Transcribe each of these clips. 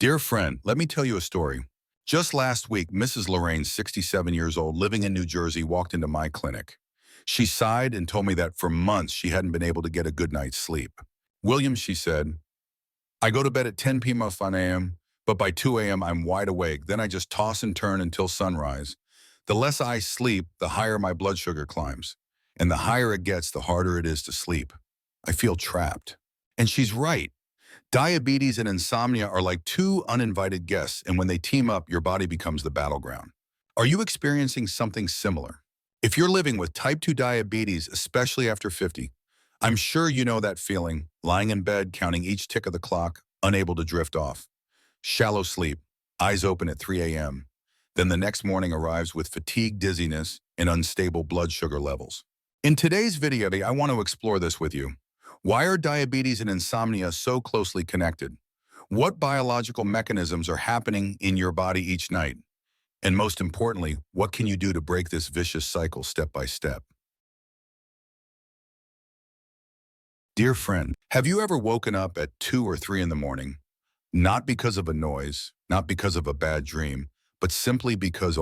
Dear friend, let me tell you a story. Just last week, Mrs. Lorraine, 67 years old, living in New Jersey, walked into my clinic. She sighed and told me that for months she hadn't been able to get a good night's sleep. William, she said, I go to bed at 10 p.m. or 5 a.m., but by 2 a.m. I'm wide awake. Then I just toss and turn until sunrise. The less I sleep, the higher my blood sugar climbs. And the higher it gets, the harder it is to sleep. I feel trapped. And she's right. Diabetes and insomnia are like two uninvited guests, and when they team up, your body becomes the battleground. Are you experiencing something similar? If you're living with type 2 diabetes, especially after 50, I'm sure you know that feeling, lying in bed, counting each tick of the clock, unable to drift off. Shallow sleep, eyes open at 3 a.m. Then the next morning arrives with fatigue, dizziness, and unstable blood sugar levels. In today's video, I want to explore this with you. Why are diabetes and insomnia so closely connected? What biological mechanisms are happening in your body each night? And most importantly, what can you do to break this vicious cycle step by step? Dear friend, have you ever woken up at 2 or 3 in the morning? Not because of a noise, not because of a bad dream, but simply because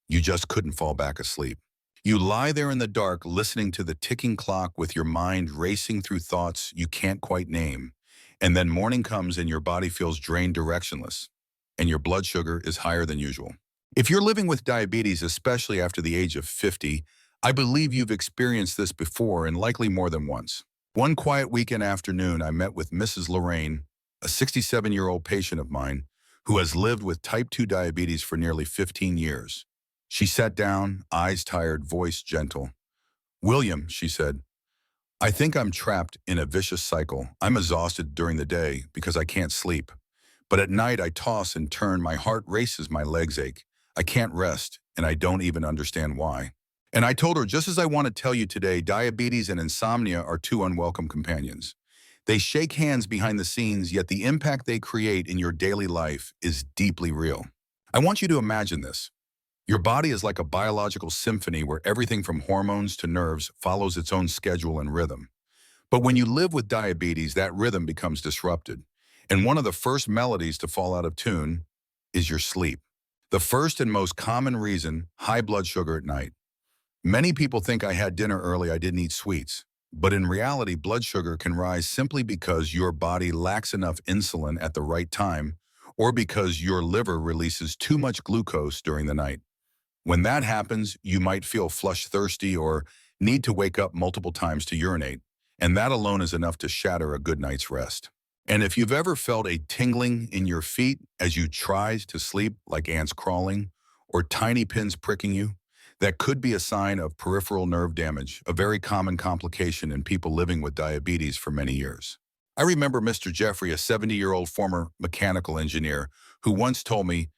you just couldn't fall back asleep. You lie there in the dark listening to the ticking clock with your mind racing through thoughts you can't quite name. And then morning comes and your body feels drained, directionless, and your blood sugar is higher than usual. If you're living with diabetes, especially after the age of 50, I believe you've experienced this before and likely more than once. One quiet weekend afternoon, I met with Mrs. Lorraine, a 67-year-old patient of mine who has lived with type 2 diabetes for nearly 15 years. She sat down, eyes tired, voice gentle. William, she said, I think I'm trapped in a vicious cycle. I'm exhausted during the day because I can't sleep. But at night I toss and turn, my heart races, my legs ache. I can't rest, and I don't even understand why. And I told her, just as I want to tell you today, diabetes and insomnia are two unwelcome companions. They shake hands behind the scenes, yet the impact they create in your daily life is deeply real. I want you to imagine this. Your body is like a biological symphony where everything from hormones to nerves follows its own schedule and rhythm. But when you live with diabetes, that rhythm becomes disrupted. And one of the first melodies to fall out of tune is your sleep. The first and most common reason, high blood sugar at night. Many people think I had dinner early, I didn't eat sweets. But in reality, blood sugar can rise simply because your body lacks enough insulin at the right time, or because your liver releases too much glucose during the night. When that happens, you might feel flush thirsty or need to wake up multiple times to urinate, and that alone is enough to shatter a good night's rest. And if you've ever felt a tingling in your feet as you try to sleep, like ants crawling, or tiny pins pricking you, that could be a sign of peripheral nerve damage, a very common complication in people living with diabetes for many years. I remember Mr. Jeffrey, a 70-year-old former mechanical engineer, who once told me,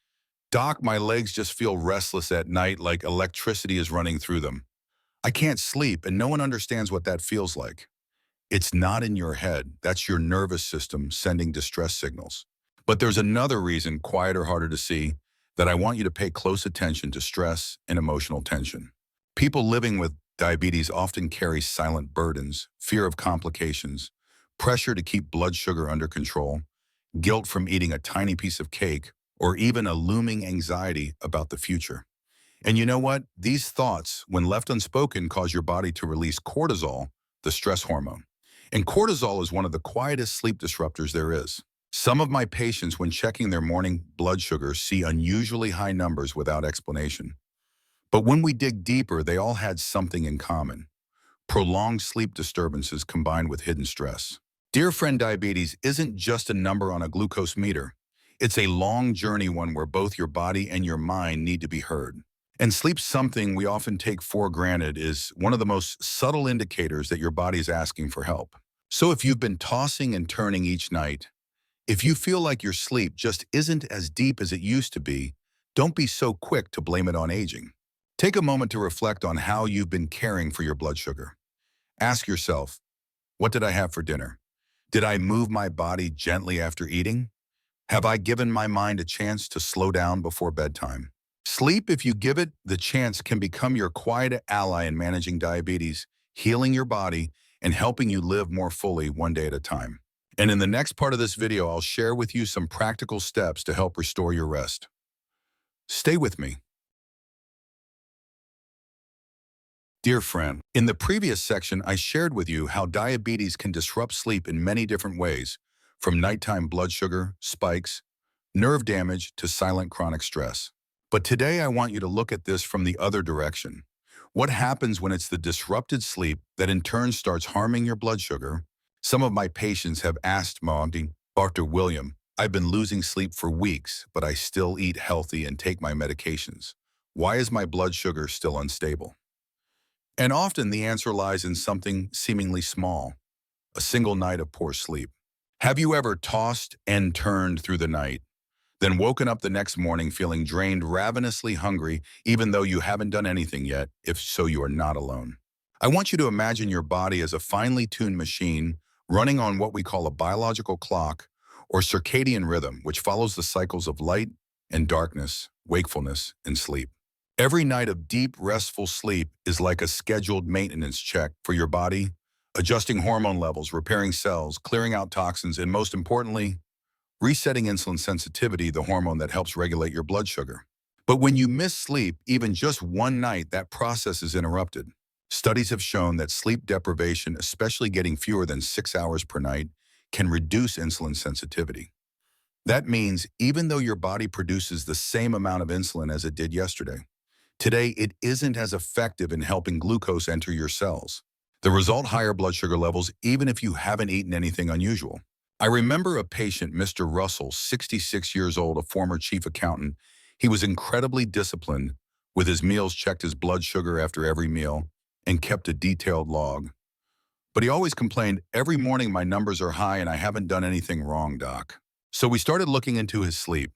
Doc, my legs just feel restless at night like electricity is running through them. I can't sleep, and no one understands what that feels like. It's not in your head. That's your nervous system sending distress signals. But there's another reason, quieter, harder to see, that I want you to pay close attention to: stress and emotional tension. People living with diabetes often carry silent burdens, fear of complications, pressure to keep blood sugar under control, guilt from eating a tiny piece of cake, or even a looming anxiety about the future. And you know what? These thoughts, when left unspoken, cause your body to release cortisol, the stress hormone. And cortisol is one of the quietest sleep disruptors there is. Some of my patients, when checking their morning blood sugar, see unusually high numbers without explanation. But when we dig deeper, they all had something in common: prolonged sleep disturbances combined with hidden stress. Dear friend, diabetes isn't just a number on a glucose meter. It's a long journey, one where both your body and your mind need to be heard. And sleep, something we often take for granted, is one of the most subtle indicators that your body is asking for help. So if you've been tossing and turning each night, if you feel like your sleep just isn't as deep as it used to be, don't be so quick to blame it on aging. Take a moment to reflect on how you've been caring for your blood sugar. Ask yourself, what did I have for dinner? Did I move my body gently after eating? Have I given my mind a chance to slow down before bedtime? Sleep, if you give it the chance, can become your quiet ally in managing diabetes, healing your body, and helping you live more fully one day at a time. And in the next part of this video, I'll share with you some practical steps to help restore your rest. Stay with me. Dear friend, in the previous section, I shared with you how diabetes can disrupt sleep in many different ways, from nighttime blood sugar, spikes, nerve damage, to silent chronic stress. But today I want you to look at this from the other direction. What happens when it's the disrupted sleep that in turn starts harming your blood sugar? Some of my patients have asked me, Dr. William, I've been losing sleep for weeks, but I still eat healthy and take my medications. Why is my blood sugar still unstable? And often the answer lies in something seemingly small, a single night of poor sleep. Have you ever tossed and turned through the night, then woken up the next morning feeling drained, ravenously hungry, even though you haven't done anything yet? If so, you are not alone. I want you to imagine your body as a finely tuned machine running on what we call a biological clock or circadian rhythm, which follows the cycles of light and darkness, wakefulness and sleep. Every night of deep, restful sleep is like a scheduled maintenance check for your body, adjusting hormone levels, repairing cells, clearing out toxins, and most importantly, resetting insulin sensitivity, the hormone that helps regulate your blood sugar. But when you miss sleep, even just one night, that process is interrupted. Studies have shown that sleep deprivation, especially getting fewer than 6 hours per night, can reduce insulin sensitivity. That means even though your body produces the same amount of insulin as it did yesterday, today it isn't as effective in helping glucose enter your cells. The result, higher blood sugar levels, even if you haven't eaten anything unusual. I remember a patient, Mr. Russell, 66 years old, a former chief accountant. He was incredibly disciplined with his meals, checked his blood sugar after every meal, and kept a detailed log. But he always complained, every morning my numbers are high and I haven't done anything wrong, doc. So we started looking into his sleep.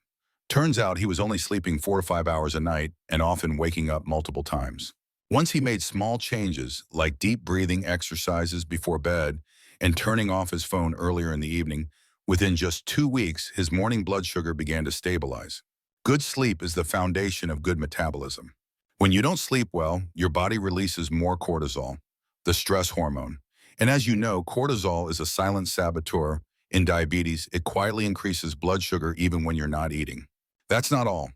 Turns out he was only sleeping 4 to 5 hours a night and often waking up multiple times. Once he made small changes like deep breathing exercises before bed and turning off his phone earlier in the evening, within just 2 weeks, his morning blood sugar began to stabilize. Good sleep is the foundation of good metabolism. When you don't sleep well, your body releases more cortisol, the stress hormone. And as you know, cortisol is a silent saboteur. In diabetes, it quietly increases blood sugar even when you're not eating. That's not all.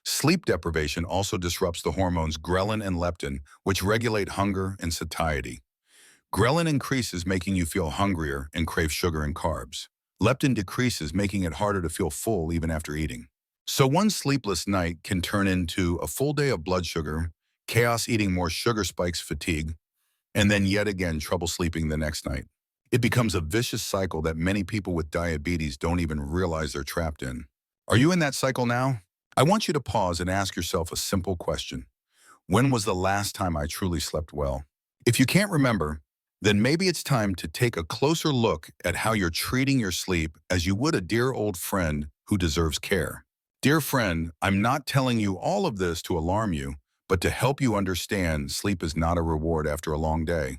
Sleep deprivation also disrupts the hormones ghrelin and leptin, which regulate hunger and satiety. Ghrelin increases, making you feel hungrier and crave sugar and carbs. Leptin decreases, making it harder to feel full even after eating. So one sleepless night can turn into a full day of blood sugar, chaos eating, more sugar spikes, fatigue, and then yet again trouble sleeping the next night. It becomes a vicious cycle that many people with diabetes don't even realize they're trapped in. Are you in that cycle now? I want you to pause and ask yourself a simple question. When was the last time I truly slept well? If you can't remember, then maybe it's time to take a closer look at how you're treating your sleep as you would a dear old friend who deserves care. Dear friend, I'm not telling you all of this to alarm you, but to help you understand sleep is not a reward after a long day.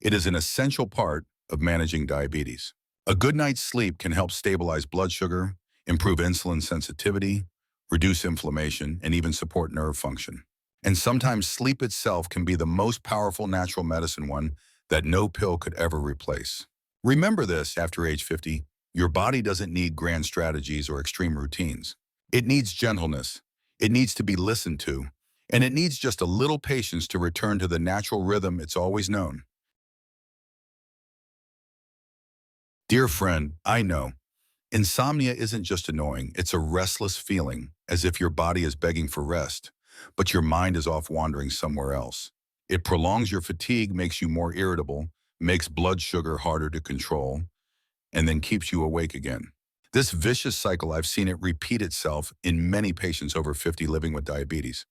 It is an essential part of managing diabetes. A good night's sleep can help stabilize blood sugar, improve insulin sensitivity, reduce inflammation, and even support nerve function. And sometimes sleep itself can be the most powerful natural medicine, one that no pill could ever replace. Remember this: after age 50, your body doesn't need grand strategies or extreme routines. It needs gentleness. It needs to be listened to. And it needs just a little patience to return to the natural rhythm it's always known. Dear friend, I know insomnia isn't just annoying, it's a restless feeling, as if your body is begging for rest, but your mind is off wandering somewhere else. It prolongs your fatigue, makes you more irritable, makes blood sugar harder to control, and then keeps you awake again. This vicious cycle, I've seen it repeat itself in many patients over 50 living with diabetes.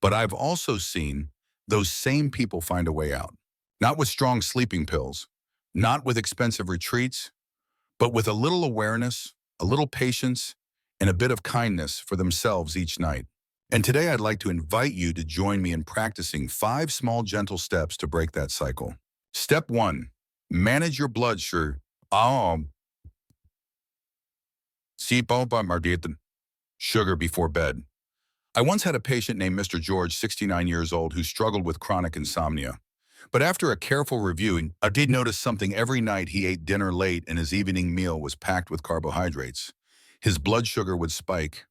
But I've also seen those same people find a way out. Not with strong sleeping pills, not with expensive retreats, but with a little awareness, a little patience, and a bit of kindness for themselves each night. And today I'd like to invite you to join me in practicing 5 small gentle steps to break that cycle. Step 1, manage your blood sugar. Sugar before bed. I once had a patient named Mr. George, 69 years old, who struggled with chronic insomnia. But after a careful review, I did notice something. Every night he ate dinner late and his evening meal was packed with carbohydrates. His blood sugar would spike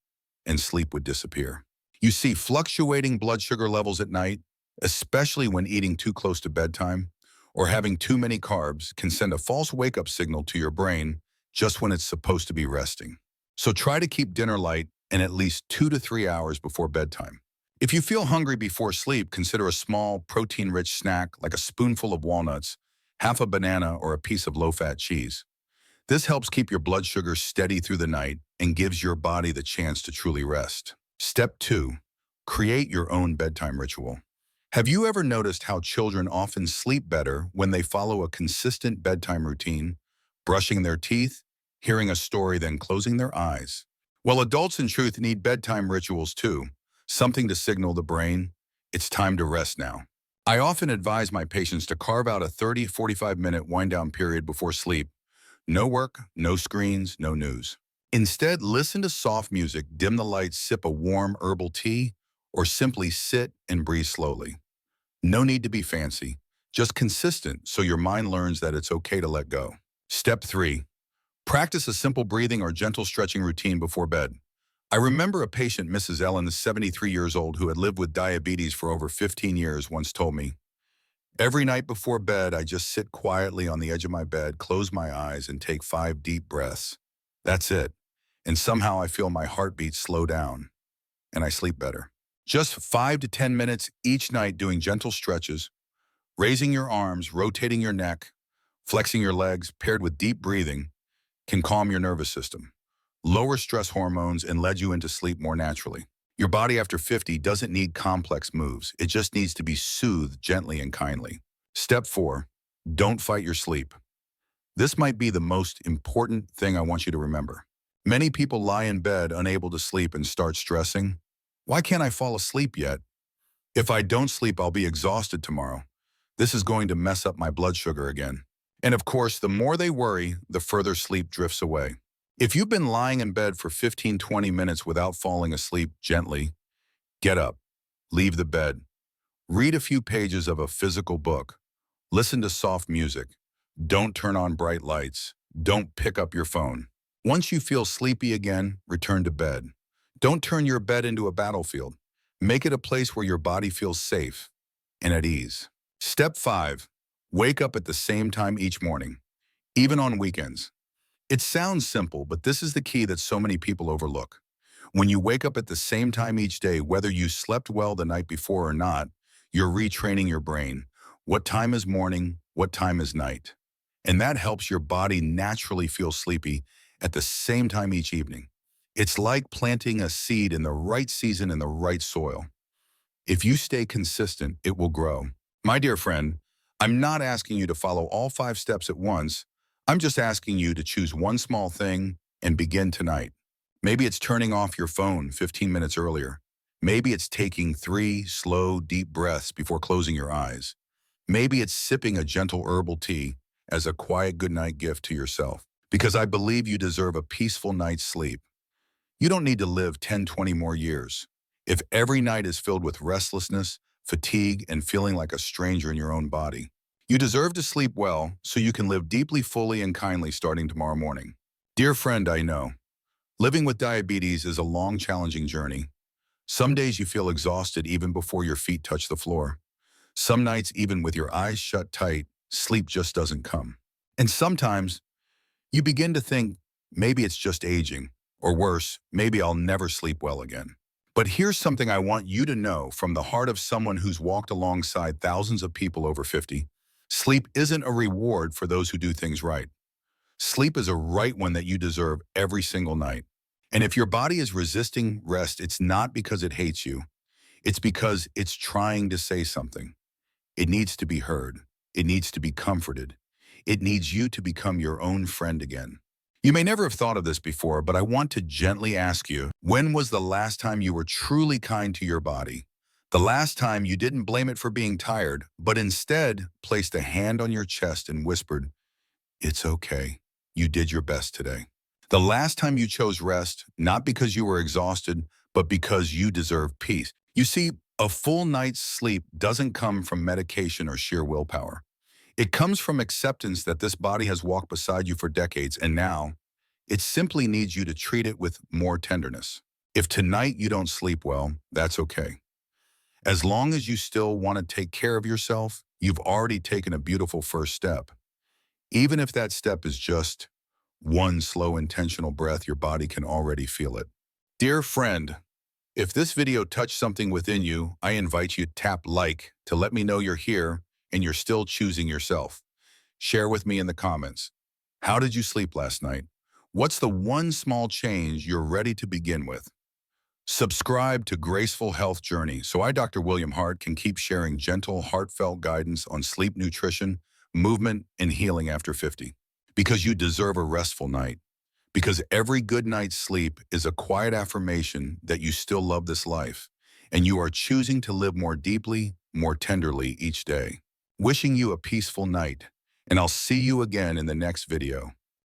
and sleep would disappear. You see, fluctuating blood sugar levels at night, especially when eating too close to bedtime or having too many carbs, can send a false wake-up signal to your brain just when it's supposed to be resting. So try to keep dinner light and at least 2 to 3 hours before bedtime. If you feel hungry before sleep, consider a small, protein-rich snack like a spoonful of walnuts, half a banana, or a piece of low-fat cheese. This helps keep your blood sugar steady through the night and gives your body the chance to truly rest. Step 2. Create your own bedtime ritual. Have you ever noticed how children often sleep better when they follow a consistent bedtime routine, brushing their teeth, hearing a story, then closing their eyes? Well, adults in truth need bedtime rituals too, something to signal the brain, it's time to rest now. I often advise my patients to carve out a 30-45-minute wind-down period before sleep. No work, no screens, no news. Instead, listen to soft music, dim the lights, sip a warm herbal tea, or simply sit and breathe slowly. No need to be fancy, just consistent so your mind learns that it's okay to let go. Step 3. Practice a simple breathing or gentle stretching routine before bed. I remember a patient, Mrs. Ellen, 73 years old, who had lived with diabetes for over 15 years, once told me, "Every night before bed, I just sit quietly on the edge of my bed, close my eyes, and take 5 deep breaths. That's it. And somehow I feel my heartbeat slow down, and I sleep better." Just 5 to 10 minutes each night doing gentle stretches, raising your arms, rotating your neck, flexing your legs, paired with deep breathing, can calm your nervous system, lower stress hormones, and lead you into sleep more naturally. Your body after 50 doesn't need complex moves. It just needs to be soothed gently and kindly. Step 4. Don't fight your sleep. This might be the most important thing I want you to remember. Many people lie in bed unable to sleep and start stressing. Why can't I fall asleep yet? If I don't sleep, I'll be exhausted tomorrow. This is going to mess up my blood sugar again. And of course, the more they worry, the further sleep drifts away. If you've been lying in bed for 15-20 minutes without falling asleep, gently get up, leave the bed, read a few pages of a physical book, listen to soft music, don't turn on bright lights, don't pick up your phone. Once you feel sleepy again, return to bed. Don't turn your bed into a battlefield. Make it a place where your body feels safe and at ease. Step 5. Wake up at the same time each morning, even on weekends. It sounds simple, but this is the key that so many people overlook. When you wake up at the same time each day, whether you slept well the night before or not, you're retraining your brain. What time is morning? What time is night? And that helps your body naturally feel sleepy at the same time each evening. It's like planting a seed in the right season in the right soil. If you stay consistent, it will grow. My dear friend, I'm not asking you to follow all 5 steps at once. I'm just asking you to choose one small thing and begin tonight. Maybe it's turning off your phone 15 minutes earlier. Maybe it's taking 3 slow, deep breaths before closing your eyes. Maybe it's sipping a gentle herbal tea as a quiet goodnight gift to yourself. Because I believe you deserve a peaceful night's sleep. You don't need to live 10-20 more years. If every night is filled with restlessness, fatigue, and feeling like a stranger in your own body, you deserve to sleep well so you can live deeply, fully, and kindly starting tomorrow morning. Dear friend, I know, living with diabetes is a long, challenging journey. Some days you feel exhausted even before your feet touch the floor. Some nights, even with your eyes shut tight, sleep just doesn't come. And sometimes you begin to think, maybe it's just aging, or worse, maybe I'll never sleep well again. But here's something I want you to know from the heart of someone who's walked alongside thousands of people over 50. Sleep isn't a reward for those who do things right. Sleep is a right one that you deserve every single night. And if your body is resisting rest, it's not because it hates you. It's because it's trying to say something. It needs to be heard. It needs to be comforted. It needs you to become your own friend again. You may never have thought of this before, but I want to gently ask you, when was the last time you were truly kind to your body? The last time you didn't blame it for being tired, but instead placed a hand on your chest and whispered, "It's okay. You did your best today." The last time you chose rest, not because you were exhausted, but because you deserve peace. You see, A full night's sleep doesn't come from medication or sheer willpower. It comes from acceptance that this body has walked beside you for decades, and now it simply needs you to treat it with more tenderness. If tonight you don't sleep well, that's okay. As long as you still want to take care of yourself, you've already taken a beautiful first step. Even if that step is just one slow, intentional breath, your body can already feel it. Dear friend, if this video touched something within you, I invite you to tap like to let me know you're here and you're still choosing yourself. Share with me in the comments. How did you sleep last night? What's the one small change you're ready to begin with? Subscribe to Graceful Health Journey so I, Dr. William Hart, can keep sharing gentle, heartfelt guidance on sleep nutrition, movement, and healing after 50. Because you deserve a restful night. Because every good night's sleep is a quiet affirmation that you still love this life, and you are choosing to live more deeply, more tenderly each day. Wishing you a peaceful night, and I'll see you again in the next video.